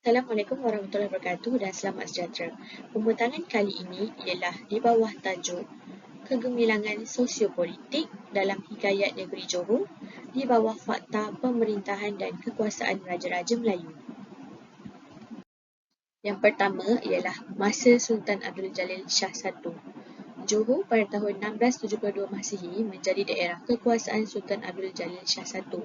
Assalamualaikum warahmatullahi wabarakatuh dan selamat sejahtera. Pembentangan kali ini ialah di bawah tajuk Kegemilangan Sosiopolitik dalam Hikayat Negeri Johor di bawah fakta pemerintahan dan kekuasaan Raja-Raja Melayu. Yang pertama ialah masa Sultan Abdul Jalil Shah I. Johor pada tahun 1672 Masihi menjadi daerah kekuasaan Sultan Abdul Jalil Shah I.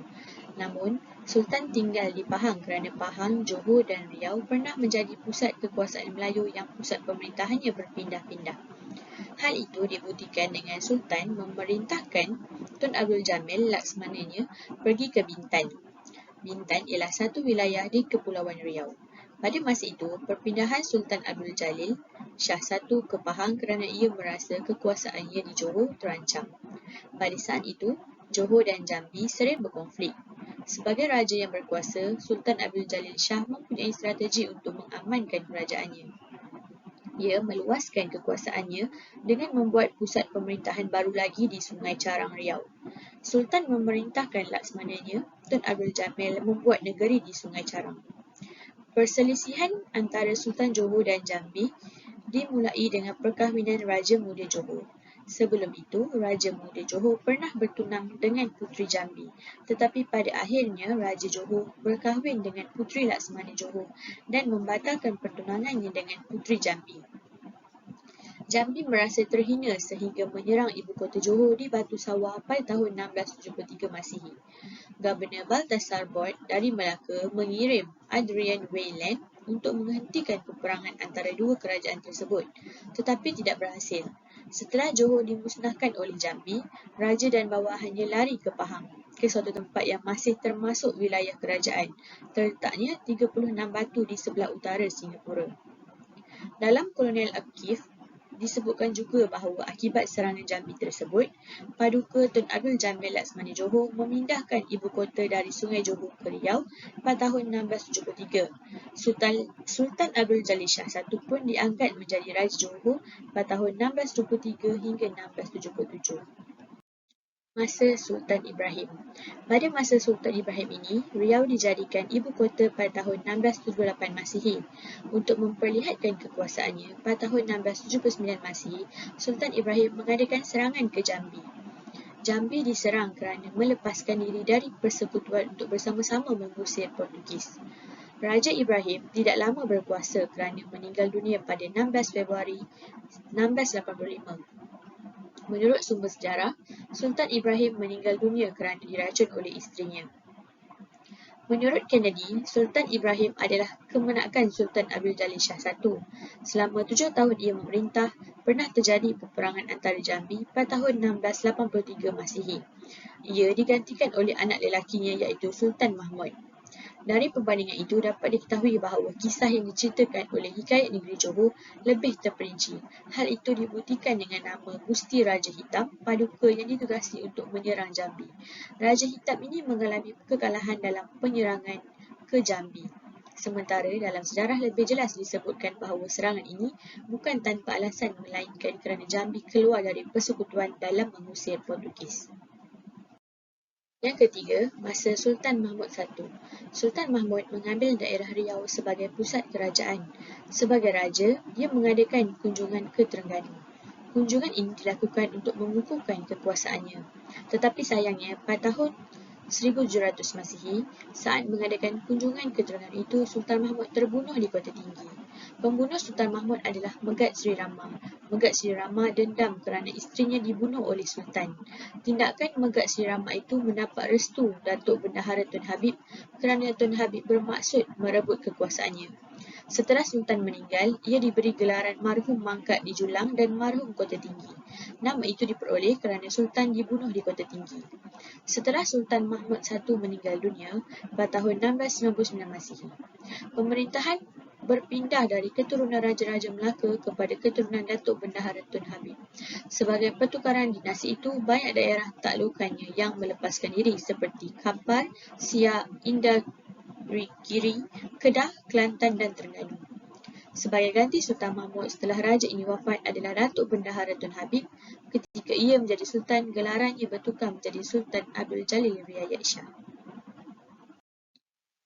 Namun, Sultan tinggal di Pahang kerana Pahang, Johor dan Riau pernah menjadi pusat kekuasaan Melayu yang pusat pemerintahannya berpindah-pindah. Hal itu dibuktikan dengan Sultan memerintahkan Tun Abdul Jamil Laksmananya pergi ke Bintan. Bintan ialah satu wilayah di Kepulauan Riau. Pada masa itu, perpindahan Sultan Abdul Jalil Shah I ke Pahang kerana ia merasa kekuasaannya di Johor terancam. Pada saat itu, Johor dan Jambi sering berkonflik. Sebagai raja yang berkuasa, Sultan Abdul Jalil Shah mempunyai strategi untuk mengamankan kerajaannya. Ia meluaskan kekuasaannya dengan membuat pusat pemerintahan baru lagi di Sungai Carang Riau. Sultan memerintahkan Laksmananya, Tun Abdul Jamil membuat negeri di Sungai Carang. Perselisihan antara Sultan Johor dan Jambi dimulai dengan perkahwinan Raja Muda Johor. Sebelum itu, Raja Muda Johor pernah bertunang dengan Puteri Jambi, tetapi pada akhirnya Raja Johor berkahwin dengan Puteri Laksmana Johor dan membatalkan pertunangannya dengan Puteri Jambi. Jambi merasa terhina sehingga menyerang ibu kota Johor di Batu Sawah pada tahun 1673 Masihi. Governor Baltasar Bord dari Melaka mengirim Adrian Wayland untuk menghentikan peperangan antara dua kerajaan tersebut, tetapi tidak berhasil. Setelah Johor dimusnahkan oleh Jambi, raja dan bawahannya lari ke Pahang, ke suatu tempat yang masih termasuk wilayah kerajaan. Terletaknya 36 batu di sebelah utara Singapura. Dalam Kolonial Akif, disebutkan juga bahawa akibat serangan Jambi tersebut, Paduka Tun Abdul Jamil Laksmana Johor memindahkan ibu kota dari Sungai Johor ke Riau pada tahun 1673. Sultan Abdul Jalil Shah I pun diangkat menjadi Raja Johor pada tahun 1623 hingga 1677. Masa Sultan Ibrahim. Pada masa Sultan Ibrahim ini, Riau dijadikan ibu kota pada tahun 1678 Masihi. Untuk memperlihatkan kekuasaannya, pada tahun 1679 Masihi, Sultan Ibrahim mengadakan serangan ke Jambi. Jambi diserang kerana melepaskan diri dari persekutuan untuk bersama-sama mengusir Portugis. Raja Ibrahim tidak lama berkuasa kerana meninggal dunia pada 16 Februari 1685. Menurut sumber sejarah, Sultan Ibrahim meninggal dunia kerana diracun oleh isterinya. Menurut Kennedy, Sultan Ibrahim adalah kemenakan Sultan Abdul Jalil Shah I. Selama 7 tahun ia memerintah, pernah terjadi peperangan antara Jambi pada tahun 1683 Masihi. Ia digantikan oleh anak lelakinya iaitu Sultan Mahmud. Dari perbandingan itu dapat diketahui bahawa kisah yang diceritakan oleh Hikayat Negeri Johor lebih terperinci. Hal itu dibuktikan dengan nama Gusti Raja Hitam, paduka yang ditugasi untuk menyerang Jambi. Raja Hitam ini mengalami kekalahan dalam penyerangan ke Jambi. Sementara dalam sejarah lebih jelas disebutkan bahawa serangan ini bukan tanpa alasan melainkan kerana Jambi keluar dari persekutuan dalam mengusir Portugis. Yang ketiga, masa Sultan Mahmud I. Sultan Mahmud mengambil daerah Riau sebagai pusat kerajaan. Sebagai raja, dia mengadakan kunjungan ke Terengganu. Kunjungan ini dilakukan untuk mengukuhkan kekuasaannya. Tetapi sayangnya, pada tahun 1700 Masihi, saat mengadakan kunjungan ke Terengganu itu, Sultan Mahmud terbunuh di Kota Tinggi. Pembunuh Sultan Mahmud adalah Megat Sri Rama. Megat Sri Rama dendam kerana isterinya dibunuh oleh Sultan. Tindakan Megat Sri Rama itu mendapat restu Datuk Bendahara Tun Habib kerana Tun Habib bermaksud merebut kekuasaannya. Setelah Sultan meninggal, ia diberi gelaran Marhum Mangkat di Julang dan Marhum Kota Tinggi. Nama itu diperoleh kerana Sultan dibunuh di Kota Tinggi. Setelah Sultan Mahmud I meninggal dunia pada tahun 1699 Masihi, pemerintahan berpindah dari keturunan Raja-Raja Melaka kepada keturunan Datuk Bendahara Tun Habib. Sebagai pertukaran dinasti itu, banyak daerah taklukannya yang melepaskan diri seperti Kampar, Siak, Indagiri, Kedah, Kelantan dan Terengganu. Sebagai ganti Sultan Mahmud setelah raja ini wafat adalah Datuk Bendahara Tun Habib. Ketika ia menjadi Sultan, gelarannya bertukar menjadi Sultan Abdul Jalil Riayat Shah.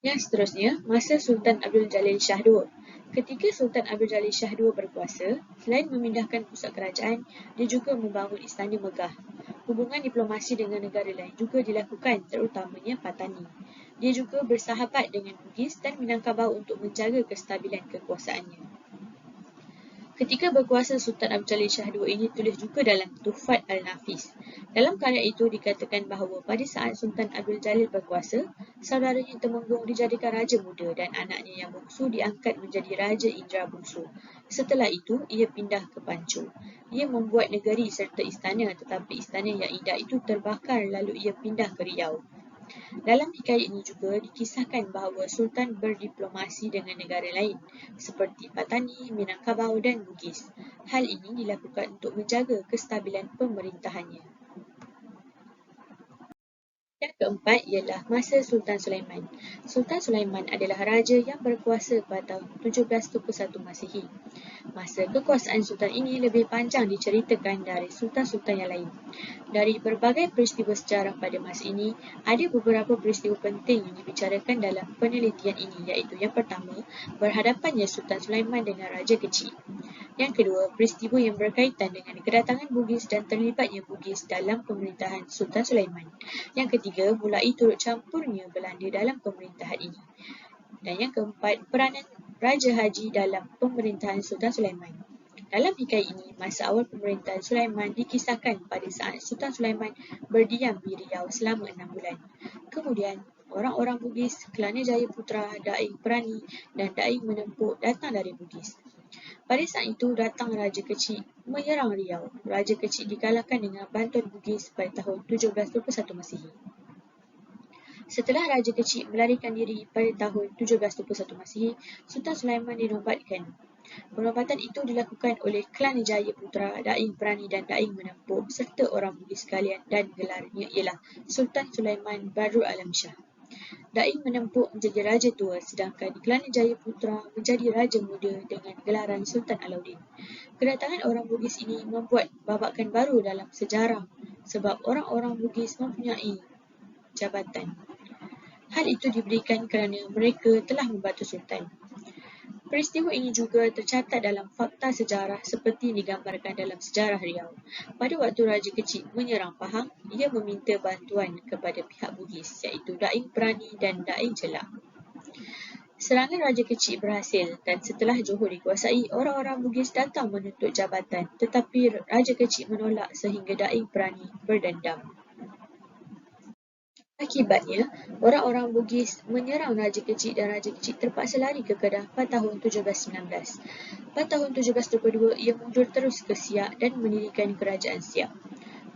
Yang seterusnya, masa Sultan Abdul Jalil Shah II. Ketika Sultan Abdul Jalil Shah II berkuasa, selain memindahkan pusat kerajaan, dia juga membangun Istana Megah. Hubungan diplomasi dengan negara lain juga dilakukan, terutamanya Patani. Dia juga bersahabat dengan Bugis dan Minangkabau untuk menjaga kestabilan kekuasaannya. Ketika berkuasa Sultan Abdul Jalil Shah II ini tulis juga dalam Tuhfat Al-Nafis. Dalam karya itu dikatakan bahawa pada saat Sultan Abdul Jalil berkuasa, saudaranya Temenggung dijadikan raja muda dan anaknya yang bungsu diangkat menjadi Raja Indra Bungsu. Setelah itu, ia pindah ke Pancu. Ia membuat negeri serta istana, tetapi istana yang indah itu terbakar lalu ia pindah ke Riau. Dalam hikayat ini juga dikisahkan bahawa Sultan berdiplomasi dengan negara lain seperti Patani, Minangkabau dan Bugis. Hal ini dilakukan untuk menjaga kestabilan pemerintahannya. Yang keempat ialah masa Sultan Sulaiman. Sultan Sulaiman adalah raja yang berkuasa pada tahun 1721 Masihi. Masa kekuasaan Sultan ini lebih panjang diceritakan dari Sultan-Sultan yang lain. Dari berbagai peristiwa sejarah pada masa ini, ada beberapa peristiwa penting yang dibicarakan dalam penelitian ini, iaitu yang pertama, berhadapannya Sultan Sulaiman dengan Raja Kecil. Yang kedua, peristiwa yang berkaitan dengan kedatangan Bugis dan terlibatnya Bugis dalam pemerintahan Sultan Sulaiman. Yang ketiga, mulai turut campurnya Belanda dalam pemerintahan ini. Dan yang keempat, peranan Raja Haji dalam pemerintahan Sultan Sulaiman. Dalam hikayat ini, masa awal pemerintahan Sulaiman dikisahkan pada saat Sultan Sulaiman berdiam di Riau selama 6 bulan. Kemudian, orang-orang Bugis, Kelana Jayaputra, Daing Perani dan Daing Menempuk datang dari Bugis. Pada saat itu datang Raja Kecil menyerang Riau. Raja Kecil dikalahkan dengan bantuan Bugis pada tahun 1721 Masihi. Setelah Raja Kecil melarikan diri pada tahun 1721 Masihi, Sultan Sulaiman dinobatkan. Penobatan itu dilakukan oleh klan Jayaputra, Daing Perani dan Daing Menempuk serta orang Bugis sekalian dan gelarnya ialah Sultan Sulaiman Badrul Alam Shah. Daing Menempuk menjadi Raja Tua sedangkan klan Jayaputra menjadi Raja Muda dengan gelaran Sultan Alauddin. Kedatangan orang Bugis ini membuat babakan baru dalam sejarah sebab orang-orang Bugis mempunyai jabatan. Hal itu diberikan kerana mereka telah membantu Sultan. Peristiwa ini juga tercatat dalam fakta sejarah seperti digambarkan dalam sejarah Riau. Pada waktu Raja Kecil menyerang Pahang, ia meminta bantuan kepada pihak Bugis iaitu Daing Perani dan Daing Jelak. Serangan Raja Kecil berhasil dan setelah Johor dikuasai, orang-orang Bugis datang menuntut jabatan tetapi Raja Kecil menolak sehingga Daing Perani berdendam. Akibatnya, orang-orang Bugis menyerang Raja Kecil dan Raja Kecil terpaksa lari ke Kedah pada tahun 1719. Pada tahun 1722, ia mundur terus ke Siak dan mendirikan Kerajaan Siak.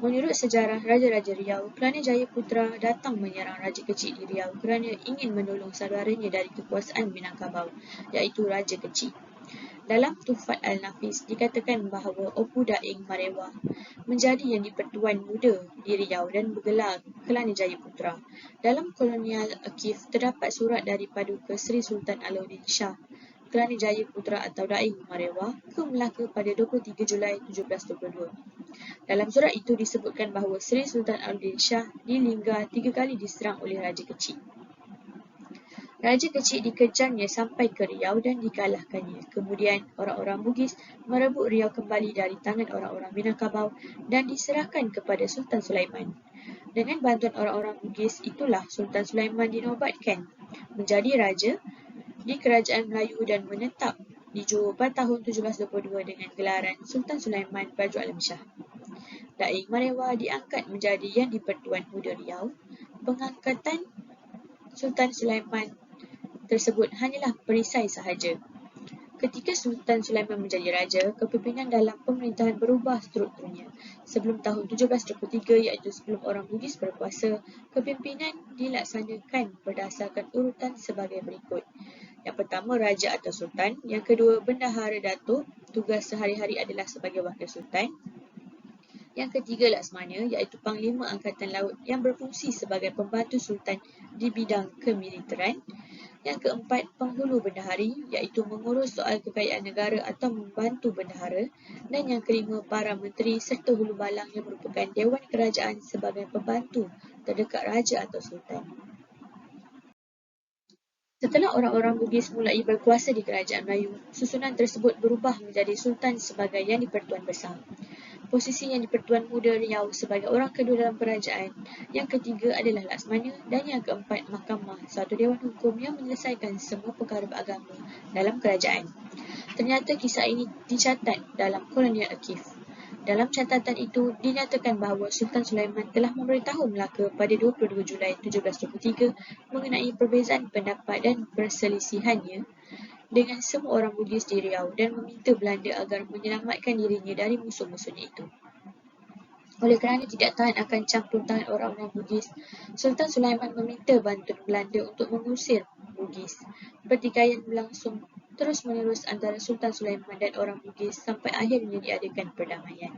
Menurut sejarah Raja-Raja Riau, Kelana Jayaputra datang menyerang Raja Kecil di Riau kerana ingin menolong saudaranya dari kekuasaan Minangkabau, iaitu Raja Kecil. Dalam Tuhfat Al-Nafis dikatakan bahawa Opu Daing Marewah menjadi yang di-Pertuan Muda di Riau dan bergelar Kelana Jayaputra. Dalam kolonial Akif terdapat surat dari Paduka Seri Sultan Alauddin Shah Kelana Jayaputra atau Daing Marewah ke Melaka pada 23 Julai 1722. Dalam surat itu disebutkan bahawa Seri Sultan Alauddin Shah di Linggar 3 kali diserang oleh Raja Kecil. Raja Kecil dikejarnya sampai ke Riau dan dikalahkannya. Kemudian, orang-orang Bugis merebut Riau kembali dari tangan orang-orang Minangkabau dan diserahkan kepada Sultan Sulaiman. Dengan bantuan orang-orang Bugis, itulah Sultan Sulaiman dinobatkan menjadi raja di Kerajaan Melayu dan menetap di Johor pada tahun 1722 dengan gelaran Sultan Sulaiman Badrul Alam Shah. Daing Marewah diangkat menjadi yang di-Pertuan Muda Riau. Pengangkatan Sultan Sulaiman tersebut hanyalah perisai sahaja. Ketika Sultan Sulaiman menjadi raja, kepimpinan dalam pemerintahan berubah strukturnya. Sebelum tahun 1723 iaitu sebelum orang Bugis berkuasa, kepimpinan dilaksanakan berdasarkan urutan sebagai berikut. Yang pertama, Raja atau Sultan. Yang kedua, Bendahara Datuk. Tugas sehari-hari adalah sebagai Wakil Sultan. Yang ketiga, Laksmana iaitu Panglima Angkatan Laut yang berfungsi sebagai pembantu Sultan di bidang kemiliteran. Yang keempat, Penghulu Bendahari iaitu mengurus soal kekayaan negara atau membantu bendahara. Dan yang kelima, para menteri serta hulu balang yang merupakan Dewan Kerajaan sebagai pembantu terdekat Raja atau Sultan. Setelah orang-orang Bugis mulai berkuasa di Kerajaan Melayu, susunan tersebut berubah menjadi Sultan sebagai Yang di-Pertuan Besar. Posisi Yang di-Pertuan Muda Riau sebagai orang kedua dalam kerajaan, yang ketiga adalah Laksmana dan yang keempat Mahkamah, suatu dewan hukum yang menyelesaikan semua perkara beragama dalam kerajaan. Ternyata kisah ini dicatat dalam Kolonial Archive. Dalam catatan itu, dinyatakan bahawa Sultan Sulaiman telah memberitahu Melaka pada 22 Julai 1723 mengenai perbezaan pendapat dan perselisihannya dengan semua orang Bugis di Riau dan meminta Belanda agar menyelamatkan dirinya dari musuh-musuhnya itu. Oleh kerana tidak tahan akan campur tangan orang-orang Bugis, Sultan Sulaiman meminta bantuan Belanda untuk mengusir Bugis. Pertikaian berlangsung terus-menerus antara Sultan Sulaiman dan orang Bugis sampai akhirnya diadakan perdamaian.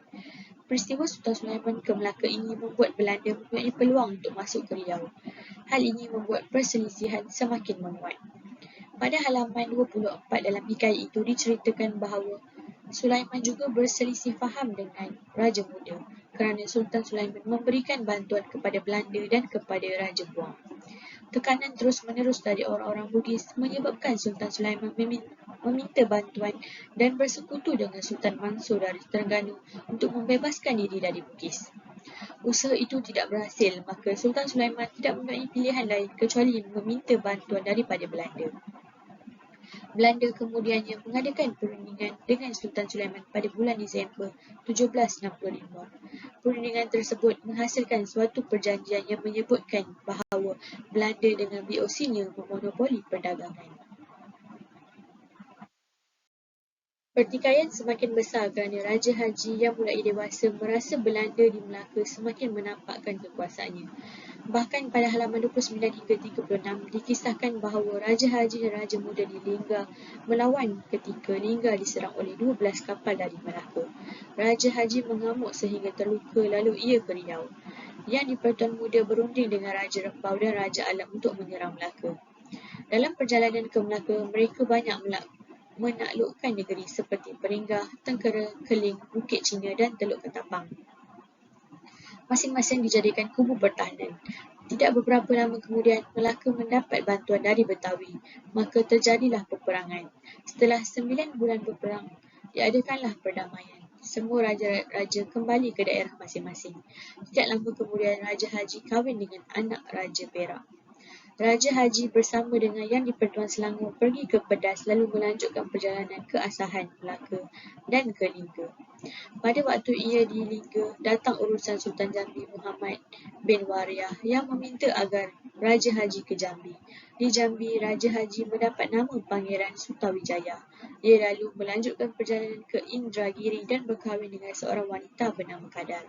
Peristiwa Sultan Sulaiman ke Melaka ini membuat Belanda mempunyai peluang untuk masuk ke Riau. Hal ini membuat perselisihan semakin menguat. Pada halaman 24 dalam hikayat itu diceritakan bahawa Sulaiman juga berselisih faham dengan Raja Muda kerana Sultan Sulaiman memberikan bantuan kepada Belanda dan kepada Raja Buang. Tekanan terus-menerus dari orang-orang Bugis menyebabkan Sultan Sulaiman meminta bantuan dan bersekutu dengan Sultan Mansur dari Terengganu untuk membebaskan diri dari Bugis. Usaha itu tidak berhasil, maka Sultan Sulaiman tidak mempunyai pilihan lain kecuali meminta bantuan daripada Belanda. Belanda kemudiannya mengadakan perundingan dengan Sultan Sulaiman pada bulan Disember 1765. Perundingan tersebut menghasilkan suatu perjanjian yang menyebutkan bahawa Belanda dengan BOC-nya memonopoli perdagangan. Pertikaian semakin besar kerana Raja Haji yang mulai dewasa merasa Belanda di Melaka semakin menampakkan kekuasaannya. Bahkan pada halaman 29 hingga 36 dikisahkan bahawa Raja Haji dan Raja Muda di Lingga melawan ketika Lingga diserang oleh 12 kapal dari Melaka. Raja Haji mengamuk sehingga terluka lalu ia ke Riau. Yang di-Pertuan Muda berunding dengan Raja Rempau dan Raja Alam untuk menyerang Melaka. Dalam perjalanan ke Melaka, mereka banyak menaklukkan negeri seperti Peringgah, Tengkera, Keling, Bukit Cina dan Teluk Ketapang. Masing-masing dijadikan kubu pertahanan. Tidak beberapa lama kemudian, Melaka mendapat bantuan dari Betawi, maka terjadilah peperangan. Setelah 9 bulan berperang, diadakanlah perdamaian. Semua raja-raja kembali ke daerah masing-masing. Tidak lama kemudian, Raja Haji kahwin dengan anak Raja Perak. Raja Haji bersama dengan Yang di-Pertuan Selangor pergi ke Pedas lalu melanjutkan perjalanan ke Asahan, Melaka dan ke Lingga. Pada waktu ia di Lingga, datang urusan Sultan Jambi Muhammad bin Wariah yang meminta agar Raja Haji ke Jambi. Di Jambi, Raja Haji mendapat nama Pangeran Sutawijaya. Ia lalu melanjutkan perjalanan ke Indragiri dan berkahwin dengan seorang wanita bernama Kadar,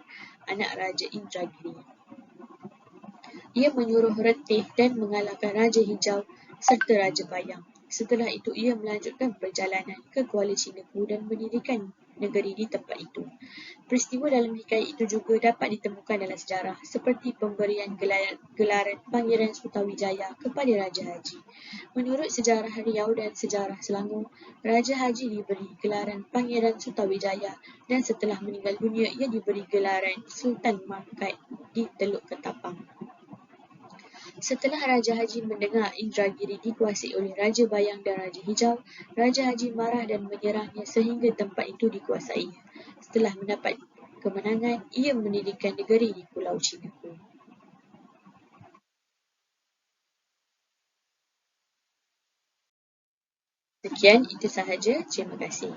anak Raja Indragiri. Ia menyuruh Retih dan mengalahkan Raja Hijau serta Raja Bayang. Setelah itu ia melanjutkan perjalanan ke Kuala Cinaku dan mendirikan negeri di tempat itu. Peristiwa dalam hikayat itu juga dapat ditemukan dalam sejarah seperti pemberian gelaran Pangeran Sutawijaya kepada Raja Haji. Menurut sejarah Riau dan sejarah Selangor, Raja Haji diberi gelaran Pangeran Sutawijaya dan setelah meninggal dunia ia diberi gelaran Sultan Mangkat di Teluk Ketapang. Setelah Raja Haji mendengar Indragiri dikuasai oleh Raja Bayang dan Raja Hijau, Raja Haji marah dan menyerangnya sehingga tempat itu dikuasainya. Setelah mendapat kemenangan, ia mendirikan negeri di Pulau Cinaku. Sekian, itu sahaja. Terima kasih.